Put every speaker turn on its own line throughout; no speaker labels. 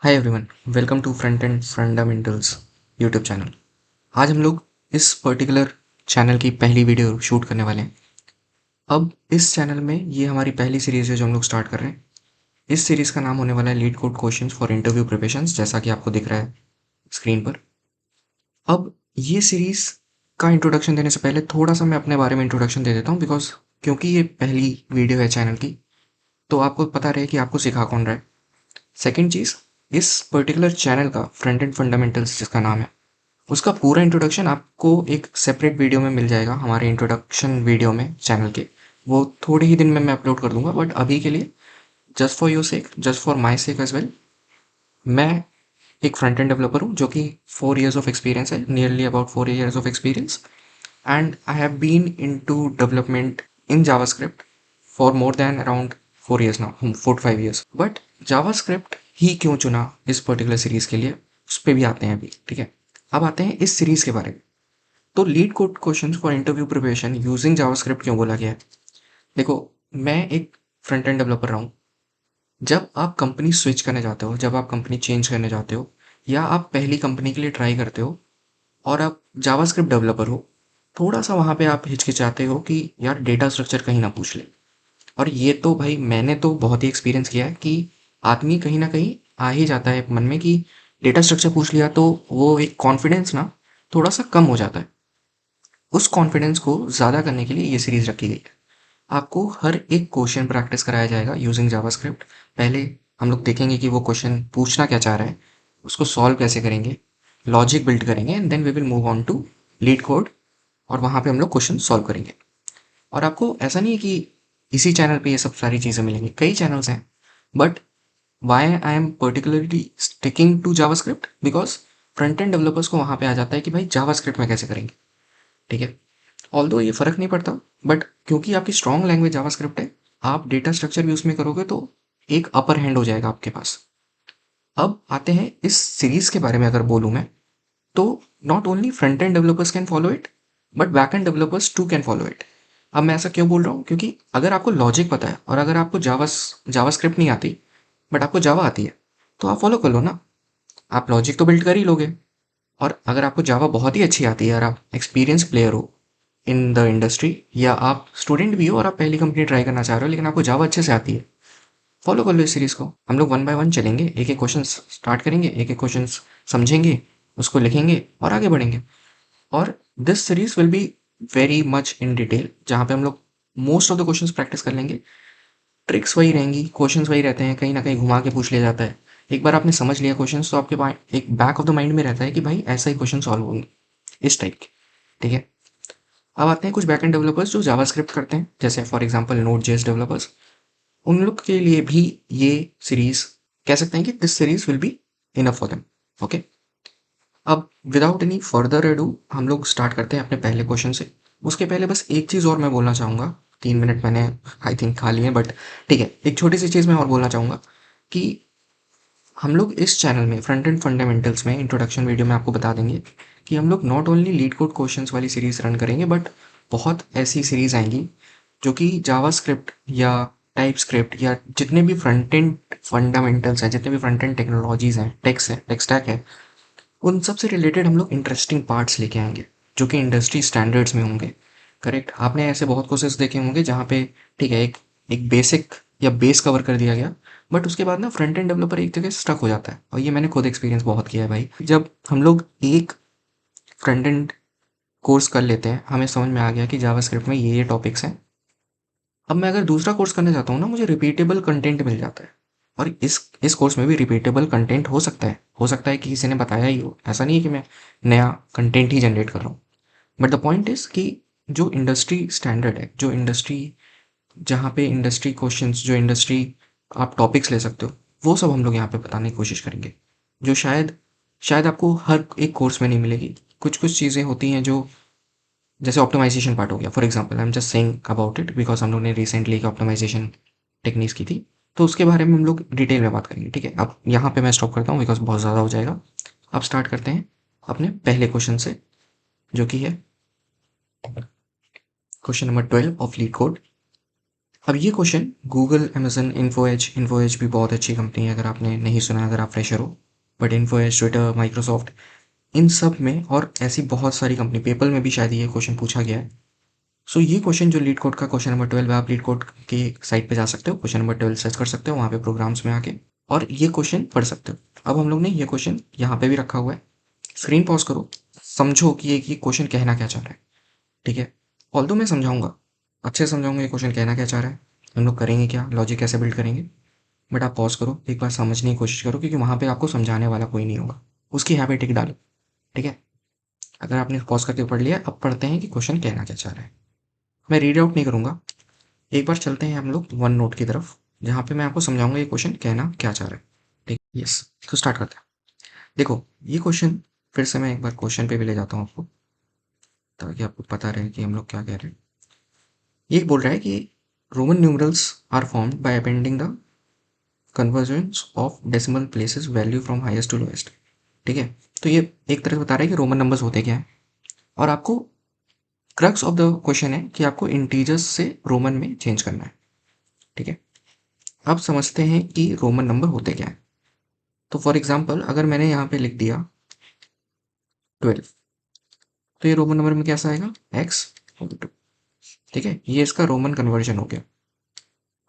Hi everyone, welcome to front end fundamentals YouTube channel. आज हम लोग इस पर्टिकुलर चैनल की पहली वीडियो शूट करने वाले हैं। अब इस चैनल में ये हमारी पहली सीरीज़ है जो हम लोग स्टार्ट कर रहे हैं। इस सीरीज़ का नाम होने वाला है leet code questions for interview preparations, जैसा कि आपको दिख रहा है स्क्रीन पर। अब ये सीरीज़ का इंट्रोडक्शन देने से पहले थोड़ा सा मैं अपने बारे में इंट्रोडक्शन दे देता हूँ, बिकॉज क्योंकि ये पहली वीडियो है चैनल की, तो आपको पता रहे कि आपको सिखा कौन रहा है। सेकेंड चीज़, इस पर्टिकुलर चैनल का फ्रंट एंड फंडामेंटल्स जिसका नाम है, उसका पूरा इंट्रोडक्शन आपको एक सेपरेट वीडियो में मिल जाएगा, हमारे इंट्रोडक्शन वीडियो में चैनल के। वो थोड़े ही दिन में मैं अपलोड कर दूंगा, बट अभी के लिए just for your sake, just for my sake as well, मैं एक फ्रंट एंड डेवलपर हूँ जो कि 4 years ऑफ एक्सपीरियंस है, nearly about 4 years of experience, and I have been into development in JavaScript for more than around 4 years now, 4 to 5 years। But JavaScript ही क्यों चुना इस पर्टिकुलर सीरीज के लिए, उस पर भी आते हैं अभी। ठीक है, अब आते हैं इस सीरीज के बारे में। तो leet code questions for interview preparation using JavaScript क्यों बोला गया है? देखो, मैं एक फ्रंट एंड डेवलपर रहा हूँ। जब आप कंपनी स्विच करने जाते हो, जब आप कंपनी चेंज करने जाते हो, या आप पहली कंपनी के लिए ट्राई करते हो और आप जावास्क्रिप्ट डेवलपर हो, थोड़ा सा वहाँ पे आप हिचकिचाते हो कि यार डेटा स्ट्रक्चर कहीं ना पूछ ले। और ये तो भाई मैंने तो बहुत ही एक्सपीरियंस किया है कि आदमी कहीं ना कहीं आ ही जाता है मन में कि डेटा स्ट्रक्चर पूछ लिया, तो वो एक कॉन्फिडेंस ना थोड़ा सा कम हो जाता है। उस कॉन्फिडेंस को ज़्यादा करने के लिए ये सीरीज़ रखी गई है। आपको हर एक क्वेश्चन प्रैक्टिस कराया जाएगा यूजिंग जावास्क्रिप्ट। पहले हम लोग देखेंगे कि वो क्वेश्चन पूछना क्या चाह रहा है, उसको सॉल्व कैसे करेंगे, लॉजिक बिल्ड करेंगे, and then we will move on to LeetCode, और वहाँ पे हम लोग क्वेश्चन सॉल्व करेंगे। और आपको ऐसा नहीं है कि इसी चैनल पे ये सब सारी चीज़ें मिलेंगी, कई चैनल्स हैं, but why I am particularly sticking to JavaScript, because front end developers को वहाँ पे आ जाता है कि भाई जावास्क्रिप्ट में कैसे करेंगे। ठीक है, ऑल्दो ये फ़र्क नहीं पड़ता, बट क्योंकि आपकी स्ट्रॉन्ग लैंग्वेज जावास्क्रिप्ट है, आप डेटा स्ट्रक्चर भी उसमें करोगे तो एक अपर हैंड हो जाएगा आपके पास। अब आते हैं इस सीरीज़ के बारे में अगर बोलूँ मैं, तो not only front end developers can follow it, but back end developers too can follow it. अब मैं ऐसा क्यों बोल रहा हूँ, क्योंकि अगर आपको लॉजिक पता है और अगर आपको जावास्क्रिप्ट नहीं आती बट आपको जावा आती है, तो आप फॉलो कर लो ना। आप लॉजिक तो बिल्ड कर ही लोगे। और अगर आपको जावा बहुत ही अच्छी आती है और आप एक्सपीरियंस प्लेयर हो इन द इंडस्ट्री, या आप स्टूडेंट भी हो और आप पहली कंपनी ट्राई करना चाह रहे हो लेकिन आपको जावा अच्छे से आती है, फॉलो कर लो इस सीरीज़ को। हम लोग वन बाय वन चलेंगे, एक एक क्वेश्चन स्टार्ट करेंगे, एक एक क्वेश्चन समझेंगे, उसको लिखेंगे और आगे बढ़ेंगे। और this series will be very much in detail, जहाँ पे हम लोग most of the questions practice कर लेंगे। ट्रिक्स वही रहेंगी, क्वेश्चंस वही रहते हैं, कहीं ना कहीं घुमा के पूछ लिया जाता है। एक बार आपने समझ लिया क्वेश्चंस, तो आपके पास एक बैक ऑफ द माइंड में रहता है कि भाई ऐसा ही क्वेश्चन सॉल्व होंगे, इस टाइप के। ठीक है, अब आते हैं कुछ बैकएंड डेवलपर्स जो जावास्क्रिप्ट करते हैं, जैसे for example node JS developers. उन लोग के लिए भी ये सीरीज, कह सकते हैं कि this series will be enough for them. Okay, अब विदाउट एनी फर्दर एडू हम लोग स्टार्ट करते हैं अपने पहले क्वेश्चन से। उसके पहले बस एक चीज़ और मैं बोलना चाहूँगा। 3 मिनट मैंने आई थिंक खा लिए, बट ठीक है, एक छोटी सी चीज़ मैं और बोलना चाहूँगा कि हम लोग इस चैनल में फ्रंट एंड फंडामेंटल्स में इंट्रोडक्शन वीडियो में आपको बता देंगे कि हम लोग not only leet code questions वाली सीरीज़ रन करेंगे, बट बहुत ऐसी सीरीज़ आएंगी जो कि जावास्क्रिप्ट या टाइप स्क्रिप्ट या जितने भी फ्रंट एंड फंडामेंटल्स हैं, जितने भी फ्रंट एंड टेक्नोलॉजीज़ हैं, टेक स्टैक है, उन सब से रिलेटेड हम लोग इंटरेस्टिंग पार्ट्स लेके आएंगे जो कि इंडस्ट्री स्टैंडर्ड्स में होंगे। करेक्ट, आपने ऐसे बहुत कोर्सेज देखे होंगे जहाँ पे ठीक है, एक एक बेसिक या बेस कवर कर दिया गया, बट उसके बाद ना फ्रंट एंड डेवलपर एक जगह स्टक हो जाता है। और ये मैंने खुद एक्सपीरियंस बहुत किया है भाई। जब हम लोग एक फ्रंट एंड कोर्स कर लेते हैं, हमें समझ में आ गया कि जावास्क्रिप्ट में ये टॉपिक्स हैं। अब मैं अगर दूसरा कोर्स करने जाता हूँ ना, मुझे रिपीटेबल कंटेंट मिल जाता है। और इस कोर्स में भी रिपीटेबल कंटेंट हो सकता है कि किसी ने बताया ही हो, ऐसा नहीं है कि मैं नया कंटेंट ही जनरेट कर रहा हूँ। बट द पॉइंट इज कि जो इंडस्ट्री स्टैंडर्ड है, जो इंडस्ट्री, जहाँ पे इंडस्ट्री क्वेश्चंस, जो इंडस्ट्री आप टॉपिक्स ले सकते हो, वो सब हम लोग यहाँ पे बताने की कोशिश करेंगे, जो शायद शायद आपको हर एक कोर्स में नहीं मिलेगी। कुछ कुछ चीज़ें होती हैं जो, जैसे ऑप्टिमाइजेशन पार्ट हो गया, for example I am just saying about it because हम लोग ने रिसेंटली एक ऑप्टिमाइजेशन टेक्निक्स की थी, तो उसके बारे में हम लोग डिटेल में बात करेंगे। ठीक है, अब यहाँ पे मैं स्टॉप करता हूँ बिकॉज बहुत ज़्यादा हो जाएगा। अब स्टार्ट करते हैं अपने पहले क्वेश्चन से, जो कि है question number 12 of LeetCode. अब ये question Google, Amazon, Info Edge भी बहुत अच्छी कंपनी है, अगर आपने नहीं सुना, अगर आप फ्रेशर हो, but Info Edge, Twitter, Microsoft, इन सब में और ऐसी बहुत सारी कंपनी, पेपल में भी शायद ये क्वेश्चन पूछा गया है। सो ये क्वेश्चन जो लीड कोड का क्वेश्चन नंबर 12 है, आप लीड कोड के साइट पे जा सकते हो, क्वेश्चन नंबर 12 सर्च कर सकते हो वहाँ पे प्रोग्राम्स में आके, और ये क्वेश्चन पढ़ सकते हो। अब हम लोग ने ये क्वेश्चन यहाँ पे भी रखा हुआ है, स्क्रीन पॉज करो, समझो कि ये क्वेश्चन कहना क्या चाह रहा है, ठीक है। ऑल्दो मैं समझाऊंगा, अच्छे से समझाऊंगा ये क्वेश्चन कहना क्या चाह रहा है, हम लोग करेंगे क्या, लॉजिक कैसे बिल्ड करेंगे, बट आप पॉज करो, एक बार समझने की कोशिश करो, क्योंकि वहाँ पे आपको समझाने वाला कोई नहीं होगा, उसकी हैबिट एक डालो, ठीक है। अगर आपने पॉज करके पढ़ लिया, अब पढ़ते हैं कि क्वेश्चन कहना क्या चाह रहा है। मैं रीड आउट नहीं करूँगा, एक बार चलते हैं हम लोग वन नोट की तरफ, जहाँ पे मैं आपको समझाऊंगा ये क्वेश्चन कहना क्या चाह रहा है, ठीक। यस, तो स्टार्ट करते हैं। देखो ये क्वेश्चन, फिर से मैं एक बार क्वेश्चन पे भी ले जाता हूँ आपको, ताकि आपको पता रहे कि हम लोग क्या कह रहे हैं। ये बोल रहा है कि Roman numerals are formed by appending the convergence of decimal places value from highest to lowest, ठीक है। तो ये एक तरह से बता रहा है कि रोमन नंबर्स होते क्या है, और आपको क्रक्स ऑफ द क्वेश्चन है कि आपको इंटीजर्स से रोमन में चेंज करना है, ठीक है। अब समझते हैं कि रोमन नंबर होते क्या है। तो फॉर एग्जाम्पल अगर मैंने यहाँ पे लिख दिया 12, तो ये रोमन नंबर में कैसा आएगा, एक्स, ठीक है, ये इसका रोमन कन्वर्जन हो गया।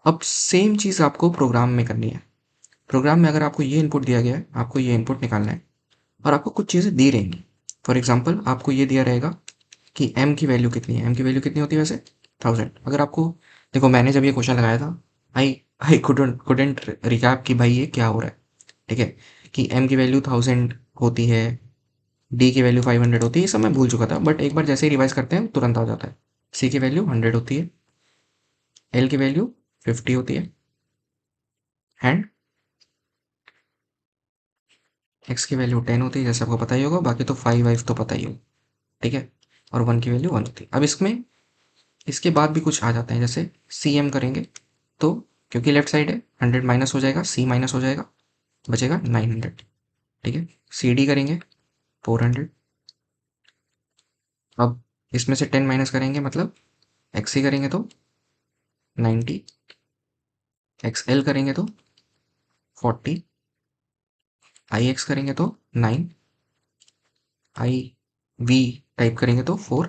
अब सेम चीज़ आपको प्रोग्राम में करनी है। प्रोग्राम में अगर आपको ये इनपुट दिया गया है, आपको ये इनपुट निकालना है, और आपको कुछ चीज़ें दी रहेंगी। फॉर एग्जाम्पल आपको ये दिया रहेगा कि m की वैल्यू कितनी है, m की वैल्यू कितनी होती है वैसे 1000। अगर आपको, देखो मैंने जब ये क्वेश्चन लगाया था, आई आई कुडेंट रिकैप कि भाई ये क्या हो रहा है, ठीक है, कि m की वैल्यू 1000 होती है, d की वैल्यू 500 होती है, ये सब मैं भूल चुका था, बट एक बार जैसे ही रिवाइज करते हैं तुरंत आ जाता है। c की वैल्यू 100 होती है, l की वैल्यू 50 होती है, एंड x की वैल्यू 10 होती है, जैसे आपको पता ही होगा, बाकी तो 5 वाइव तो पता ही होगा, ठीक है, और 1 की वैल्यू 1 होती है। अब इसमें इसके बाद भी कुछ आ जाते हैं, जैसे सी एम करेंगे तो, क्योंकि लेफ्ट साइड है, 100 माइनस हो जाएगा, सी माइनस हो जाएगा, बचेगा 900, ठीक है। सी डी करेंगे 400, अब इसमें से 10 माइनस करेंगे, मतलब एक्स सी करेंगे तो 90, एक्स एल करेंगे तो 40, आई एक्स करेंगे तो 9, आई वी टाइप करेंगे तो 4,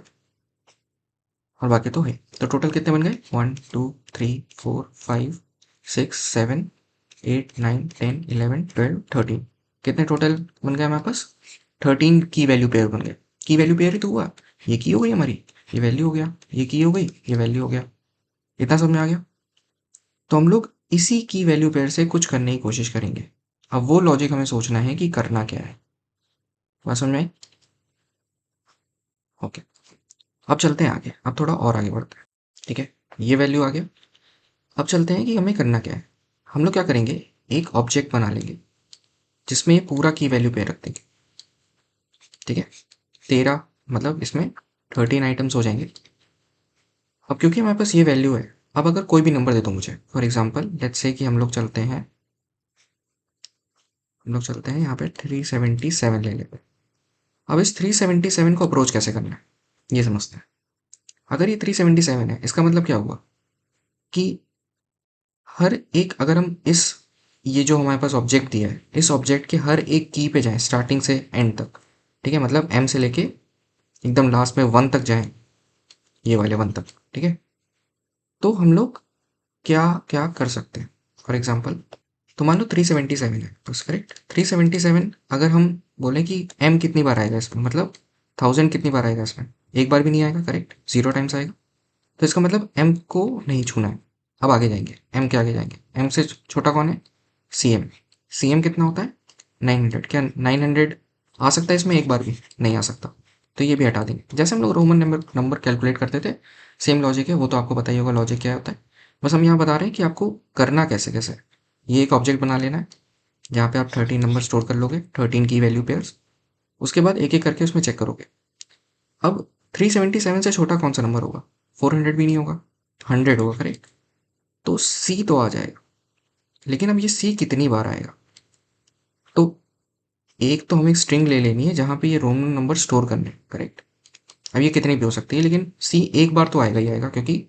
और बाकी तो है। तो टोटल कितने बन गए, 1 2 3 4 5 6 7 8 9 10 11 12 13, कितने टोटल बन गए हमारे पास, 13 की वैल्यू पेयर बन गए। की वैल्यू पेयर ही तो हुआ, ये की हो गई हमारी, ये वैल्यू हो गया, ये की हो गई, ये वैल्यू हो गया, इतना समझ में आ गया। तो हम लोग इसी की वैल्यू पेयर से कुछ करने की कोशिश करेंगे। अब वो लॉजिक हमें सोचना है कि करना क्या है, बात समझ में आई? ओके, अब चलते हैं आगे, अब थोड़ा और आगे बढ़ते हैं, ठीक है। ये वैल्यू आ गया, अब चलते हैं कि हमें करना क्या है। हम लोग क्या करेंगे, एक ऑब्जेक्ट बना लेंगे जिसमें ये पूरा की वैल्यू पेयर रख देंगे, ठीक है। 13, मतलब इसमें 13 आइटम्स हो जाएंगे। अब क्योंकि हमारे पास ये वैल्यू है, अब अगर कोई भी नंबर दे दो मुझे, फॉर एग्जांपल लेट्स से कि हम लोग चलते हैं, यहाँ पे 377 ले लेते हैं। अब इस 377 को अप्रोच कैसे करना है ये समझते हैं। अगर ये 377 है, इसका मतलब क्या हुआ कि हर एक, अगर हम इस, ये जो हमारे पास ऑब्जेक्ट दिया है, इस ऑब्जेक्ट के हर एक की पे जाएं स्टार्टिंग से एंड तक, ठीक है, मतलब एम से लेके एकदम लास्ट में 1 तक जाएं, ये वाले 1 तक, ठीक है। तो हम लोग क्या क्या कर सकते हैं, फॉर एग्जाम्पल तो मान लो 377 है, तो करेक्ट 377, अगर हम बोलें कि एम कितनी बार आएगा इसमें, मतलब 1000 कितनी बार आएगा इसमें, एक बार भी नहीं आएगा, करेक्ट, 0 टाइम्स आएगा। तो इसका मतलब एम को नहीं छूना है। अब आगे जाएंगे, एम के आगे जाएंगे, एम से छोटा कौन है, सी एम। सी एम कितना होता है 900, क्या 900 आ सकता है इसमें एक बार भी, नहीं आ सकता, तो ये भी हटा देंगे। जैसे हम लोग रोमन नंबर नंबर कैलकुलेट करते थे, सेम लॉजिक है, वो तो आपको पता ही होगा लॉजिक क्या होता है। बस हम यहाँ बता रहे हैं कि आपको करना कैसे कैसे। ये एक ऑब्जेक्ट बना लेना है जहाँ पे आप 13 नंबर स्टोर कर लोगे, 13 की वैल्यू पेयर्स, उसके बाद एक एक करके उसमें चेक करोगे। अब 377 से छोटा कौन सा नंबर होगा, 400 भी नहीं होगा, 100 होगा, करेक्ट। तो सी तो आ जाएगा, लेकिन अब ये सी कितनी बार आएगा, तो एक तो हमें स्ट्रिंग ले लेनी है जहाँ पे ये रोमन नंबर स्टोर करने हैं, करेक्ट। अब ये कितनी भी हो सकती है, लेकिन सी एक बार तो आएगा ही आएगा, क्योंकि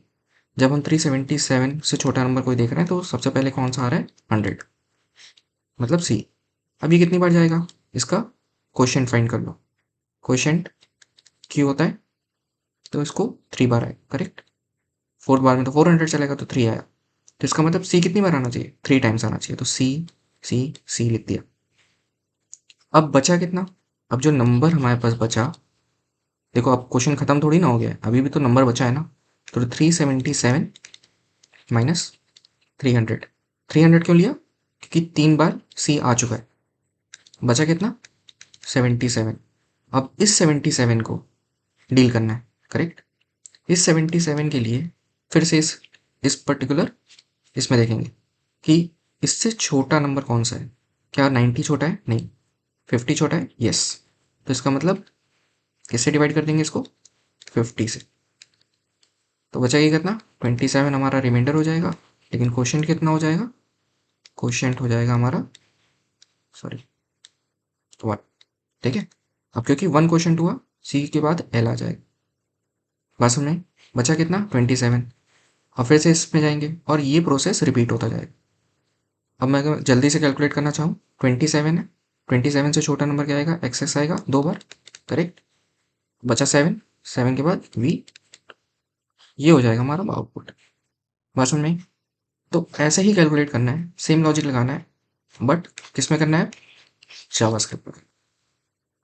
जब हम 377 से छोटा नंबर कोई देख रहे हैं तो सबसे पहले कौन सा आ रहा है? 100, मतलब सी। अब ये कितनी बार जाएगा? इसका क्वोशिएंट फाइंड कर लो। क्वोशिएंट क्यू होता है, तो इसको 3 बार आए, करेक्ट। 4th बार में तो 400 चलेगा, तो 3 आया। तो इसका मतलब सी कितनी बार आना चाहिए? 3 टाइम्स आना चाहिए, तो सी सी सी लिख दिया। अब बचा कितना? अब जो नंबर हमारे पास बचा, देखो अब क्वेश्चन खत्म थोड़ी ना हो गया है, अभी भी तो नंबर बचा है ना। तो 377 माइनस 300। 300 क्यों लिया? क्योंकि 3 बार सी आ चुका है। बचा कितना? 77। अब इस 77 को डील करना है, करेक्ट। इस 77 के लिए फिर से इस पर्टिकुलर इसमें देखेंगे कि इससे छोटा नंबर कौन सा है। क्या 90 छोटा है? नहीं। 50 छोटा है? यस। तो इसका मतलब किससे डिवाइड कर देंगे इसको? 50 से। तो बचेगा कितना? 27 हमारा रिमाइंडर हो जाएगा, लेकिन क्वोशिएंट कितना हो जाएगा? क्वोशिएंट हो जाएगा हमारा, सॉरी, 1। ठीक है। अब क्योंकि 1 क्वोशिएंट हुआ, सी के बाद एल आ जाएगा। बात समझ में? बचा कितना? 27। अब फिर से इसमें जाएंगे और ये प्रोसेस रिपीट होता जाएगा। अब मैं अगर जल्दी से कैलकुलेट करना चाहूँ, 27 है, 27 से छोटा नंबर क्या आएगा? एक्स आएगा 2 बार, करेक्ट। बचा 7, 7 के बाद वी, ये हो जाएगा हमारा आउटपुट। बात समझ में? तो ऐसे ही कैलकुलेट करना है, सेम लॉजिक लगाना है, बट किस में करना है? जावास्क्रिप्ट में।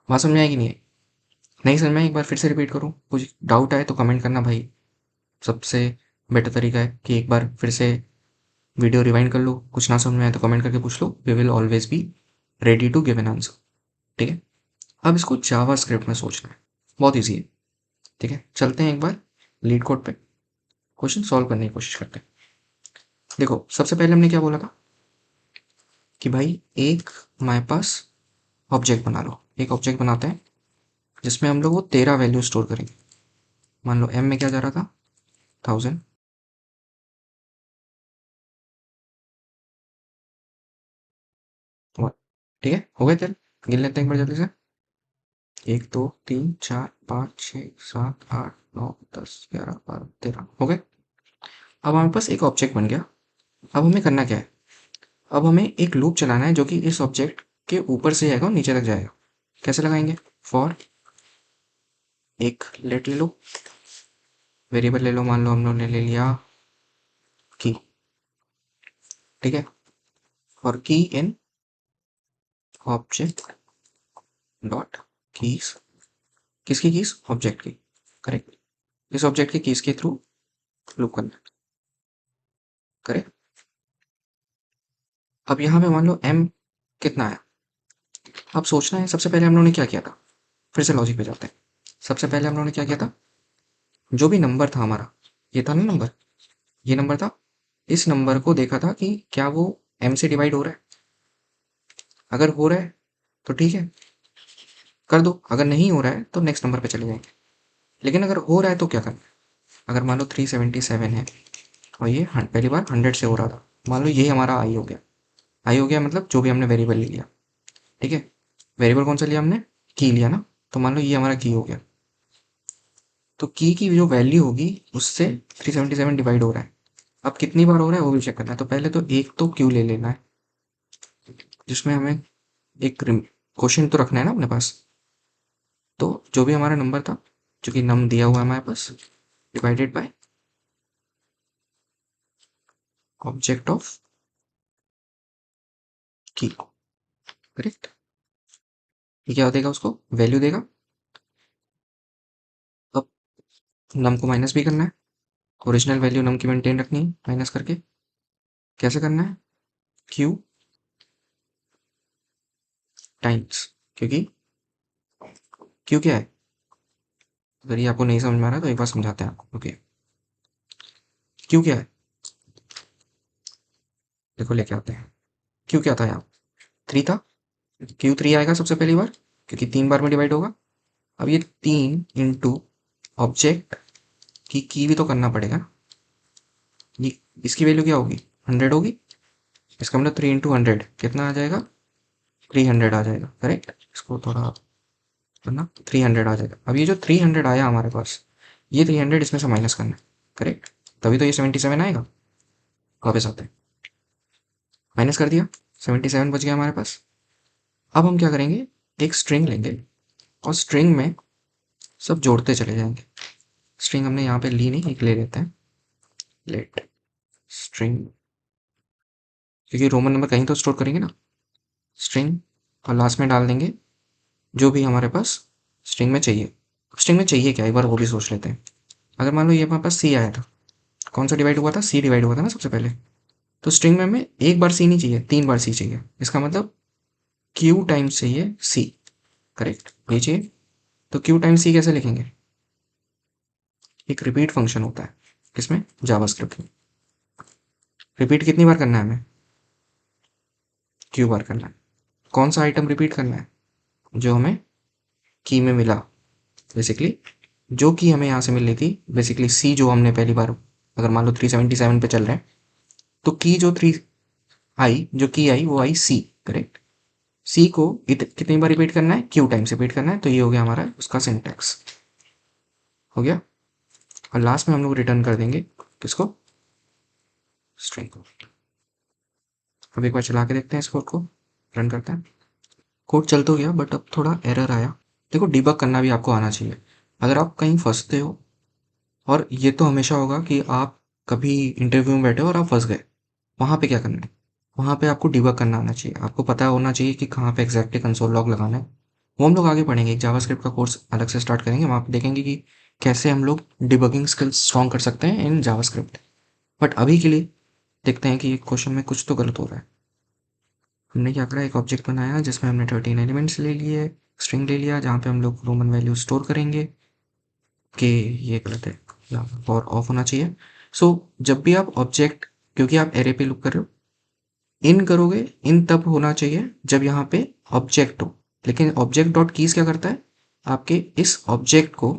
बात समझ में आएगी? नहीं आई? नहीं समझ में? एक बार फिर से रिपीट करूँ? कुछ डाउट आए तो कमेंट करना भाई। सबसे बेटर तरीका है कि एक बार फिर से वीडियो रिवाइंड कर लो। कुछ ना समझ में आए तो कमेंट करके पूछ लो, we will always be ready to give an answer. ठीक है। अब इसको जावास्क्रिप्ट में सोचना है, बहुत ईजी है। ठीक है, चलते हैं एक बार लीड कोड पे, क्वेश्चन सॉल्व करने की कोशिश करते हैं। देखो सबसे पहले हमने क्या बोला था कि भाई एक हमारे पास ऑब्जेक्ट बना लो। एक ऑब्जेक्ट बनाते हैं जिसमें हम लोग वो 13 वैल्यू स्टोर करेंगे। मान लो एम में क्या जा रहा था? 1000। ठीक है, हो गए? चल गिन लेते हैं एक बार जल्दी से। 1 2 3 4 5 6 7 8 9 10 11 12 13 हो गए। अब हमारे पास एक ऑब्जेक्ट बन गया। अब हमें करना क्या है? अब हमें एक लूप चलाना है जो कि इस ऑब्जेक्ट के ऊपर से जाएगा और नीचे तक जाएगा। कैसे लगाएंगे? फॉर एक लेट ले लो, वेरिएबल ले लो, मान लो हम लोग ने ले लिया की। ठीक है, और की इन ऑब्जेक्ट डॉट कीज। किसकी कीज? ऑब्जेक्ट की, करेक्ट। इस ऑब्जेक्ट की कीज के थ्रू लूप करना है, करेक्ट। अब यहाँ पे मान लो m कितना है? अब सोचना है सबसे पहले हम लोगों ने क्या किया था। फिर से लॉजिक पे जाते हैं। सबसे पहले हम लोगों ने क्या किया था? जो भी नंबर था हमारा, ये था ना नंबर, ये नंबर था। इस नंबर को देखा था कि क्या वो m से डिवाइड हो रहा है। अगर हो रहा है तो ठीक है, कर दो। अगर नहीं हो रहा है तो नेक्स्ट नंबर पे चले जाएंगे। लेकिन अगर हो रहा है तो क्या करना है? अगर मान लो 377 है और ये पहली बार 100 से हो रहा था, मान लो ये हमारा आई हो गया। आई हो गया मतलब जो भी हमने वेरिएबल ले लिया। ठीक है, वेरिएबल कौन सा लिया हमने? की लिया ना। तो मान लो ये हमारा की हो गया। तो की जो वैल्यू होगी उससे 377 डिवाइड हो रहा है। अब कितनी बार हो रहा है वो भी चेक करना है। तो पहले तो एक तो क्यू ले लेना है, जिसमें हमें एक क्वेश्चन तो रखना है ना अपने पास। तो जो भी हमारा नंबर था, जो कि नम दिया हुआ है हमारे पास, डिवाइडेड बाय ऑब्जेक्ट ऑफ की, करेक्ट। ये क्या देगा? उसको वैल्यू देगा। अब नम को माइनस भी करना है, ओरिजिनल वैल्यू नम की मेंटेन रखनी है माइनस करके। कैसे करना है? क्यू टाइम्स, क्योंकि क्यू क्या है? अगर ये आपको नहीं समझ में आ रहा है तो एक बार समझाते हैं आपको। ओके, क्यू क्या है? देखो लेके आते हैं। क्यू क्या था यहाँ? 3 था। क्यू 3 आएगा सबसे पहली बार, क्योंकि 3 बार में डिवाइड होगा। अब ये 3 इंटू ऑब्जेक्ट की भी तो करना पड़ेगा ना। ये इसकी वैल्यू क्या होगी? 100 होगी। इसका मतलब 3 इंटू 100 कितना आ जाएगा? 300 आ जाएगा, करेक्ट। इसको थोड़ा करना, 300 आ जाएगा। अब ये जो 300 आया हमारे पास, ये 300 इसमें से माइनस करना है, करेक्ट। तभी तो ये 77 आएगा। वापस आते हैं, माइनस कर दिया, 77 बच गया हमारे पास। अब हम क्या करेंगे, एक स्ट्रिंग लेंगे और स्ट्रिंग में सब जोड़ते चले जाएंगे। स्ट्रिंग हमने यहाँ पे ली नहीं, एक ले लेते हैं, लेट स्ट्रिंग, क्योंकि रोमन नंबर कहीं तो स्टोर करेंगे ना। स्ट्रिंग और लास्ट में डाल देंगे जो भी हमारे पास स्ट्रिंग में चाहिए। स्ट्रिंग में चाहिए क्या, एक बार वो भी सोच लेते हैं। अगर मान लो ये हमारे पास सी आया था, कौन सा डिवाइड हुआ था, सी डिवाइड हुआ था ना सबसे पहले। तो स्ट्रिंग में हमें एक बार सी नहीं चाहिए, 3 बार सी चाहिए। इसका मतलब क्यू टाइम्स चाहिए सी, करेक्ट, ये चाहिए। तो क्यू टाइम्स सी कैसे लिखेंगे, एक रिपीट फंक्शन होता है किसमें, जावास्क्रिप्ट में। रिपीट कितनी बार करना है हमें, क्यू बार करना है। कौन सा आइटम रिपीट करना है, जो हमें की में मिला। बेसिकली जो की हमें यहाँ से मिल रही थी, बेसिकली सी जो हमने पहली बार, अगर मान लो 377 पे चल रहे हैं, तो की जो 3 आई, जो की आई वो आई सी, करेक्ट। सी को कितनी बार रिपीट करना है, क्यू टाइम्स रिपीट करना है। तो ये हो गया हमारा उसका सिंटैक्स, हो गया। और लास्ट में हम लोग रिटर्न कर देंगे किसको, स्ट्रिंग को। अब एक बार चला के देखते हैं इस कोड को, रन करते हैं। कोड चल तो गया बट अब थोड़ा एरर आया। देखो डिबग करना भी आपको आना चाहिए। अगर आप कहीं फंसते हो, और ये तो हमेशा होगा कि आप कभी इंटरव्यू में बैठे हो और आप फंस गए, वहाँ पे क्या करना है, वहाँ पे आपको डिबग करना आना चाहिए। आपको पता होना चाहिए कि कहाँ पे एग्जैक्टली कंसोल लॉग लगाना है। वो हम लोग आगे पढ़ेंगे, एक जावास्क्रिप्ट का कोर्स अलग से स्टार्ट करेंगे, वहाँ पे देखेंगे कि कैसे हम लोग डिबगिंग स्किल्स स्ट्रॉन्ग कर सकते हैं इन जावास्क्रिप्ट। बट अभी के लिए देखते हैं कि ये क्वेश्चन में कुछ तो गलत हो रहा है। हमने क्या करा, एक ऑब्जेक्ट बनाया जिसमें हमने 13 एलिमेंट्स ले लिए, स्ट्रिंग ले लिया जहाँ पे हम लोग रोमन वैल्यू स्टोर करेंगे। कि ये गलत है, यहाँ फॉर ऑफ होना चाहिए। सो जब भी आप ऑब्जेक्ट, क्योंकि आप एरे पे लुक कर रहे हो, इन करोगे, इन तब होना चाहिए जब यहाँ पे ऑब्जेक्ट हो। लेकिन ऑब्जेक्ट डॉट कीज क्या करता है, आपके इस ऑब्जेक्ट को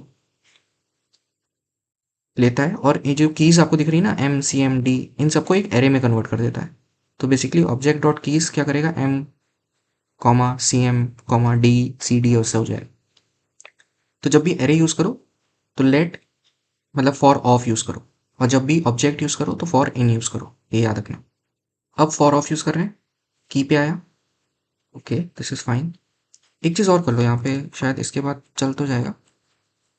लेता है और ये जो कीज आपको दिख रही है ना, एम सी एम डी, इन सबको एक एरे में कन्वर्ट कर देता है। तो बेसिकली ऑब्जेक्ट डॉट कीज क्या करेगा, M comma C M comma D C D उससे हो जाएगा। तो जब भी एरे यूज करो तो लेट मतलब फॉर ऑफ यूज करो, और जब भी ऑब्जेक्ट यूज करो तो फॉर इन यूज करो, ये याद रखना। अब फॉर ऑफ यूज कर रहे हैं, की पे आया, ओके दिस इज फाइन। एक चीज़ और कर लो यहाँ पे, शायद इसके बाद चल तो जाएगा,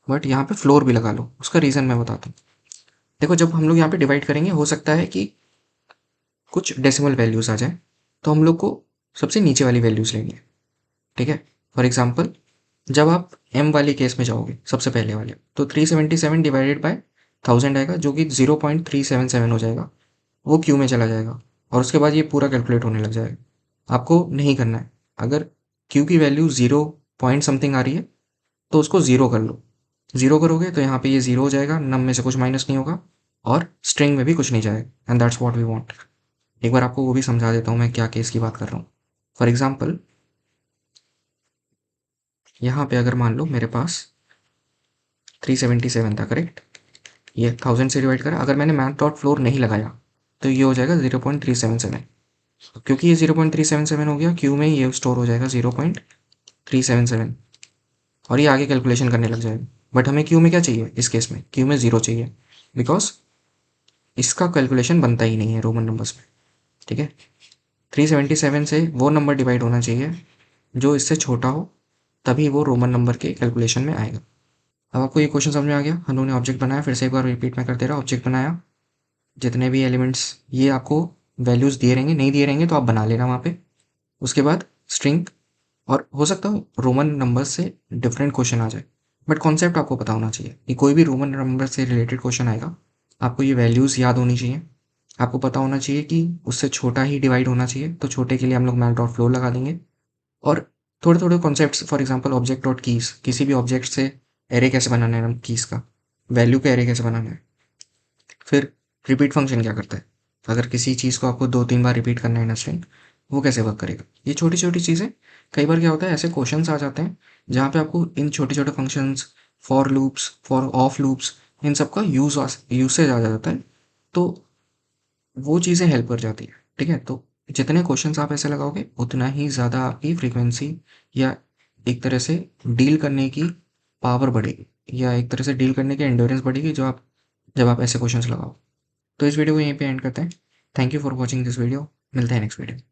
बट यहाँ पे फ्लोर भी लगा लो। उसका रीज़न मैं बताता हूँ। देखो जब हम लोग यहाँ पे डिवाइड करेंगे, हो सकता है कि कुछ डेसिमल वैल्यूज़ आ जाए, तो हम लोग को सबसे नीचे वाली वैल्यूज़ लेनी है, ठीक है। फॉर एग्जाम्पल जब आप एम वाले केस में जाओगे, सबसे पहले वाले, तो 377 डिवाइडेड बाय 1000 आएगा, जो कि 0.377 हो जाएगा। वो क्यू में चला जाएगा और उसके बाद ये पूरा कैलकुलेट होने लग जाएगा। आपको नहीं करना है, अगर क्यू की वैल्यू 0 पॉइंट समथिंग आ रही है तो उसको ज़ीरो कर लो। ज़ीरो करोगे तो यहाँ पे ये ज़ीरो हो जाएगा, नम में से कुछ माइनस नहीं होगा और स्ट्रिंग में भी कुछ नहीं जाएगा, and that's what we want. एक बार आपको वो भी समझा देता हूँ मैं क्या केस की बात कर रहा हूँ। फॉर एग्जाम्पल यहाँ पे अगर मान लो मेरे पास 377 था, करेक्ट। ये 1000 से डिवाइड करा, अगर मैंने मैथ डॉट फ्लोर नहीं लगाया तो ये हो जाएगा 0.377। क्योंकि ये 0.377 हो गया, क्यू में ये स्टोर हो जाएगा 0.377 और ये आगे कैलकुलेशन करने लग जाएगा। बट हमें क्यू में क्या चाहिए, इस केस में क्यू में 0 चाहिए, बिकॉज इसका कैलकुलेशन बनता ही नहीं है रोमन नंबर्स में, ठीक है। 377 से वो नंबर डिवाइड होना चाहिए जो इससे छोटा हो, तभी वो रोमन नंबर के कैलकुलेशन में आएगा। अब आपको ये क्वेश्चन समझ में आ गया। हम लोगों ने ऑब्जेक्ट बनाया, फिर से एक बार रिपीट में कर दे रहा, ऑब्जेक्ट बनाया, जितने भी एलिमेंट्स, ये आपको वैल्यूज़ दिए रहेंगे, नहीं दिए रहेंगे तो आप बना लेना वहाँ पे। उसके बाद स्ट्रिंग, और हो सकता है रोमन नंबर से डिफरेंट क्वेश्चन आ जाए, बट कॉन्सेप्ट आपको पता होना चाहिए कि कोई भी रोमन नंबर से रिलेटेड क्वेश्चन आएगा, आपको ये वैल्यूज़ याद होनी चाहिए। आपको पता होना चाहिए कि उससे छोटा ही डिवाइड होना चाहिए, तो छोटे के लिए हम लोग मैथ डॉट फ्लोर लगा देंगे। और थोड़े थोड़े concepts, for example object dot keys, किसी भी ऑब्जेक्ट से एरे कैसे बनाना है, कीज का वैल्यू का एरे कैसे बनाना है। फिर रिपीट फंक्शन क्या करता है, अगर किसी चीज़ को आपको 2-3 बार रिपीट करना है इन स्ट्रिंग, वो कैसे वर्क करेगा। ये छोटी छोटी चीज़ें, कई बार क्या होता है ऐसे क्वेश्चंस आ जाते हैं जहाँ पे आपको इन छोटे छोटे functions, for loops, for of loops, इन सब का यूसेज आ जाता है, तो वो चीज़ें हेल्प कर जाती है, ठीक है। तो जितने क्वेश्चंस आप ऐसे लगाओगे उतना ही ज़्यादा आपकी फ्रीक्वेंसी या एक तरह से डील करने की पावर बढ़ेगी, या एक तरह से डील करने की एंड्योरेंस बढ़ेगी, जो आप जब आप ऐसे क्वेश्चंस लगाओ। तो इस वीडियो को यहीं पे एंड करते हैं। Thank you for watching this video. मिलते हैं नेक्स्ट वीडियो।